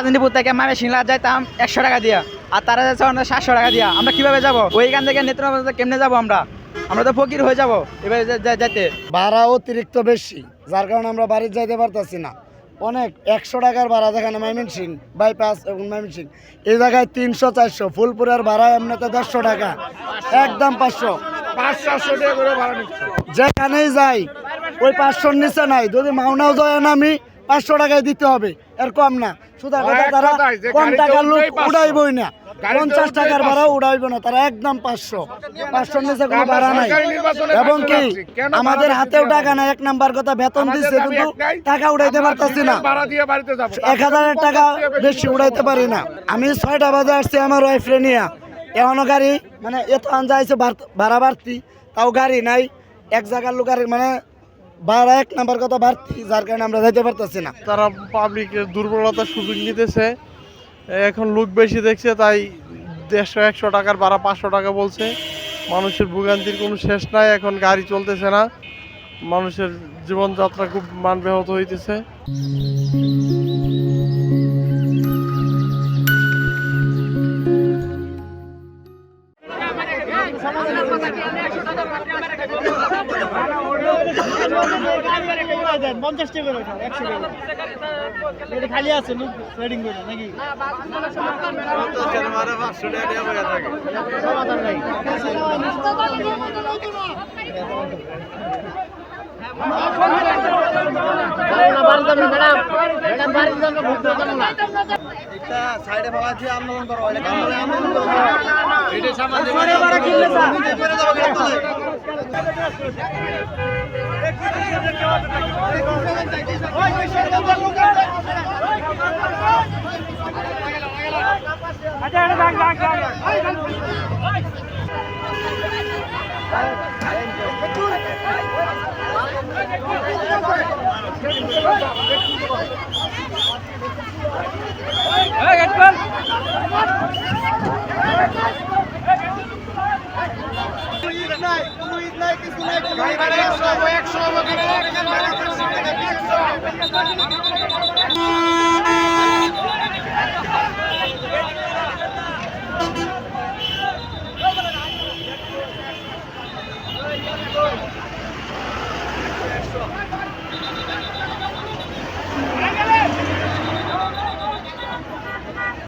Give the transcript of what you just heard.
রাজনীতিপুর থেকে আমি সিংলা যাইতাম 100 টাকা দিয়া, আর তারা যাচ্ছে 700 টাকা দিয়া। আমরা কিভাবে যাবো ওইখান থেকে নেত্রকোনা কেমনে যাবো? আমরা তো ফকির হয়ে যাবো এবার যাইতে। ভাড়া অতিরিক্ত বেশি, যার কারণে আমরা বাড়ি যাইতে পারতেছি না। অনেক 100 টাকার ভাড়া, যেখানে ময়মনসিং বাইপাস এবং ময়মনসিং এই জায়গায় 300-400, ফুলপুরের ভাড়া এমনিতে 150 টাকা, একদম 500 টাকা করে ভাড়া নিচ্ছে। যেখানেই যাই ওই 500-র নিচে নাই। যদি মাওনাও যায় না, আমি 500 টাকায় দিতে হবে, এর কম না। শুধু তারা কম টাকার লোক উড়াইবই না, 50 টাকার ভাড়া উড়াইব না তারা, একদম 500-র নিচে কোনো ভাড়া নাই। এবং কি আমাদের হাতেও টাকা নাই, 1 নাম্বার কথা, বেতন দিচ্ছে কিন্তু টাকা উড়াইতে পারতাছি না। 1000 টাকা বেশি উড়াইতে পারি না। আমি 6টা বাজে আসছি আমার ওয়াইফরে নিয়ে, এখনো গাড়ি মানে এত আনজাইছে, ভাড়া বাড়তি, তাও গাড়ি নাই। এক জায়গার লোক মানে ভাড়া 1 নাম্বার কথা বাড়তি, যার কারণে আমরা যাইতে পারতেছি না। তারা পাবলিকের দুর্বলতার সুযোগ নিতেছে, এখন লোক বেশি দেখছে তাই 150-100 টাকার ভাড়া 500 টাকা বলছে। মানুষের ভোগান্তির কোনো শেষ নাই, এখন গাড়ি চলতেছে না, মানুষের জীবনযাত্রা খুব মান ব্যাহত হইতেছে। খালি আছে ট্রেডিং করে নাকি সাইডে ভাড়া দিয়ে আন্দোলন করো, আচ্ছা